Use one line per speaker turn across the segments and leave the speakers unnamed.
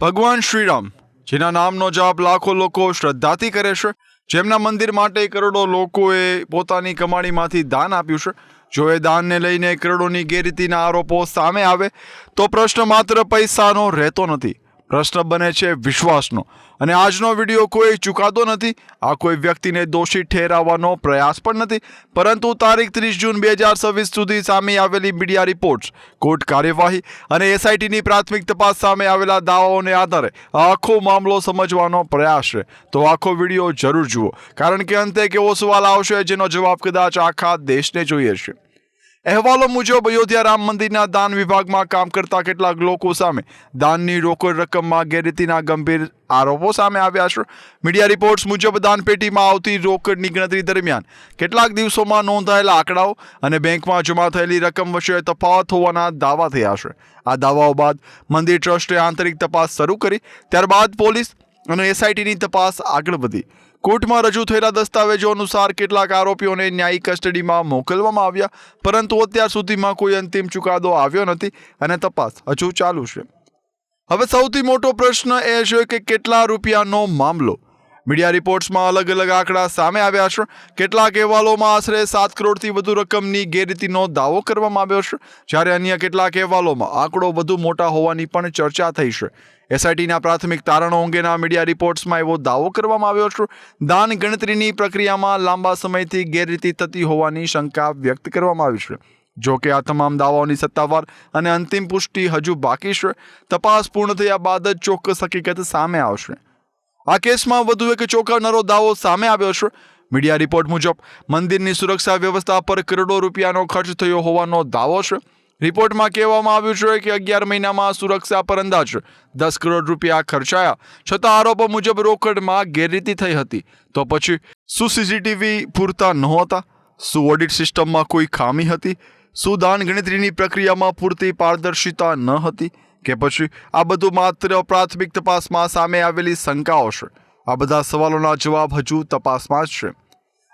ભગવાન શ્રીરામ, જેના નામનો જાપ લાખો લોકો શ્રદ્ધાથી કરે છે, જેમના મંદિર માટે કરોડો લોકોએ પોતાની કમાણીમાંથી દાન આપ્યું છે, જો એ દાનને લઈને કરોડોની ગેરરીતિના આરોપો સામે આવે તો પ્રશ્ન માત્ર પૈસાનો રહેતો નથી, પ્રશ્ન બને છે વિશ્વાસનો. અને આજનો વિડીયો કોઈ ચુકાદો નથી, આ કોઈ વ્યક્તિને દોષી ઠેરાવવાનો પ્રયાસ પણ નથી, પરંતુ તારીખ 30 જૂન 2026 સુધી સામે આવેલી મીડિયા રિપોર્ટ્સ, કોર્ટ કાર્યવાહી અને એસઆઈટીની પ્રાથમિક તપાસ સામે આવેલા દાવાઓને આધારે આખો મામલો સમજવાનો પ્રયાસ છે. તો આખો વિડીયો જરૂર જુઓ, કારણ કે અંતે એક એવો સવાલ આવશે જેનો જવાબ કદાચ આખા દેશને જોઈએ છે. અહેવાલો મુજબ અયોધ્યા રામ મંદિરના દાન વિભાગમાં કામ કરતા કેટલાક લોકો સામે દાનની રોકડ રકમમાં ગેરરીતિના ગંભીર આરોપો સામે આવ્યા છે. મીડિયા રિપોર્ટ્સ મુજબ દાનપેટીમાં આવતી રોકડની ગણતરી દરમિયાન કેટલાક દિવસોમાં નોંધાયેલા આંકડાઓ અને બેંકમાં જમા થયેલી રકમ વચ્ચે તફાવત હોવાના દાવા થયા છે. આ દાવાઓ બાદ મંદિર ટ્રસ્ટે આંતરિક તપાસ શરૂ કરી, ત્યારબાદ પોલીસ અને એસઆઈટીની તપાસ આગળ વધી. કોર્ટમાં રજૂ થયેલા દસ્તાવેજો અનુસાર કેટલાક આરોપીઓને ન્યાયિક કસ્ટડીમાં મોકલવામાં આવ્યા, પરંતુ અત્યાર સુધીમાં કોઈ અંતિમ ચુકાદો આવ્યો નથી અને તપાસ હજુ ચાલુ છે. હવે સૌથી મોટો પ્રશ્ન એ છે કે કેટલા રૂપિયાનો મામલો. મીડિયા રિપોર્ટ્સમાં અલગ અલગ આંકડા સામે આવ્યા છે. કેટલાક અહેવાલોમાં આશરે 7 કરોડથી વધુ રકમની ગેરરીતિનો દાવો કરવામાં આવ્યો છે, જ્યારે અન્ય કેટલાક અહેવાલોમાં આંકડો વધુ મોટા હોવાની પણ ચર્ચા થઈ છે. એસઆઈટીના પ્રાથમિક તારણો અંગેના મીડિયા રિપોર્ટ્સમાં એવો દાવો કરવામાં આવ્યો છે. દાન ગણતરીની પ્રક્રિયામાં લાંબા સમયથી ગેરરીતિ થતી હોવાની શંકા વ્યક્ત કરવામાં આવી છે. જો કે આ તમામ દાવાઓની સત્તાવાર અને અંતિમ પુષ્ટિ હજુ બાકી છે. તપાસ પૂર્ણ થયા બાદ જ ચોક્કસ હકીકત સામે આવશે. આ કેસમાં વધુ એક ચોંકાવનારો દાવો સામે આવ્યો છે. મીડિયા રિપોર્ટ મુજબ મંદિરની સુરક્ષા વ્યવસ્થા પર કરોડો રૂપિયાનો ખર્ચ થયો હોવાનો દાવો છે. રિપોર્ટમાં કહેવામાં આવ્યું છે કે 11 મહિનામાં સુરક્ષા પર અંદાજ 10 કરોડ રૂપિયા ખર્ચાયા, છતાં આરોપો મુજબ રોકડમાં ગેરરીતિ થઈ હતી. તો પછી શું સીસીટીવી પૂરતા નહોતા? શું ઓડિટ સિસ્ટમમાં કોઈ ખામી હતી? શું દાન ગણતરીની પ્રક્રિયામાં પૂરતી પારદર્શિતા ન હતી? કે પછી આ બધું માત્ર પ્રાથમિક તપાસમાં સામે આવેલી શંકાઓ છે? આ બધા સવાલોના જવાબ હજુ તપાસમાં જ છે.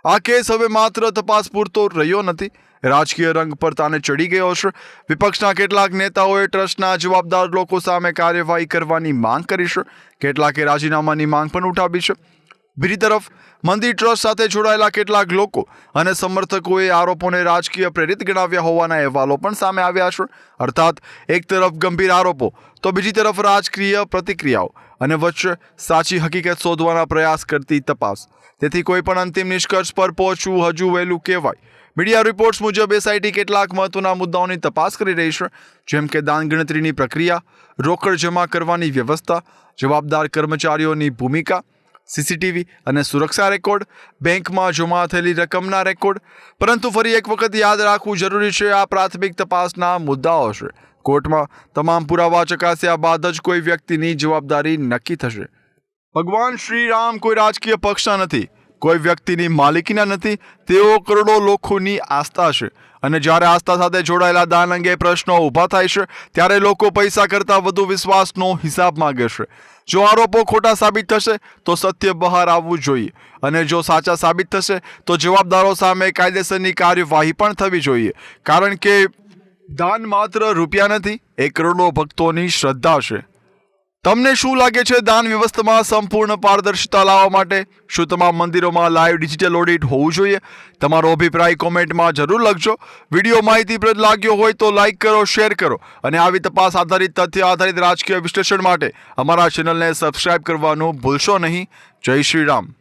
આ કેસ હવે માત્ર તપાસ પૂરતો રહ્યો નથી, રાજકીય રંગ પર તાને ચડી ગયો છે. વિપક્ષના કેટલાક નેતાઓએ ટ્રસ્ટના જવાબદાર લોકો સામે કાર્યવાહી કરવાની માંગ કરી છે. કેટલાકે રાજીનામાની માંગ પણ ઉઠાવી છે. બીજી તરફ મંદિર ટ્રસ્ટ સાથે જોડાયેલા કેટલાક લોકો અને સમર્થકોએ આરોપોને રાજકીય પ્રેરિત ગણાવ્યા હોવાના અહેવાલો પણ સામે આવ્યા છે. અર્થાત એક તરફ ગંભીર આરોપો તો બીજી તરફ રાજકીય પ્રતિક્રિયાઓ અને વચ્ચે સાચી હકીકત શોધવાના પ્રયાસ કરતી તપાસ. તેથી કોઈ પણ અંતિમ નિષ્કર્ષ પર પહોંચવું હજુ વહેલું કહેવાય. મીડિયા રિપોર્ટ્સ મુજબ એસઆઈટી કેટલાક મહત્વના મુદ્દાઓની તપાસ કરી રહી છે, જેમ કે દાન ગણતરીની પ્રક્રિયા, રોકડ જમા કરવાની વ્યવસ્થા, જવાબદાર કર્મચારીઓની ભૂમિકા, સીસીટીવી અને સુરક્ષા રેકોર્ડ, બેંકમાં જમા થયેલી રકમના રેકોર્ડ. પરંતુ ફરી એક વખત યાદ રાખવું જરૂરી છે, આ પ્રાથમિક તપાસના મુદ્દાઓ છે. કોર્ટમાં તમામ પુરાવા ચકાસ્યા બાદ જ કોઈ વ્યક્તિની જવાબદારી નક્કી થશે. ભગવાન શ્રીરામ કોઈ રાજકીય પક્ષના નથી, કોઈ વ્યક્તિની માલિકીના નથી. તેઓ કરોડો લોકોની આસ્થા છે. અને જ્યારે આસ્થા સાથે જોડાયેલા દાન અંગે પ્રશ્નો ઊભા થાય છે, ત્યારે લોકો પૈસા કરતાં વધુ વિશ્વાસનો હિસાબ માંગે છે. જો આરોપો ખોટા સાબિત થશે તો સત્ય બહાર આવવું જોઈએ, અને જો સાચા સાબિત થશે તો જવાબદારો સામે કાયદેસરની કાર્યવાહી પણ થવી જોઈએ. કારણ કે દાન માત્ર રૂપિયા નથી, એ કરોડો ભક્તોની શ્રદ્ધા છે. તમને શું લાગે છે, દાન વ્યવસ્થામાં સંપૂર્ણ પારદર્શિતા લાવવા માટે શું તમામ મંદિરોમાં લાઈવ ડિજિટલ ઓડિટ હોવું જોઈએ? તમારો અભિપ્રાય કોમેન્ટમાં જરૂર લખજો. વિડીયો માહિતીપ્રદ લાગ્યો હોય તો લાઈક કરો, શેર કરો, અને આવી તપાસ આધારિત, તથ્ય આધારિત રાજકીય વિશ્લેષણ માટે અમારા ચેનલને સબસ્ક્રાઇબ કરવાનું ભૂલશો નહીં. જય શ્રી રામ.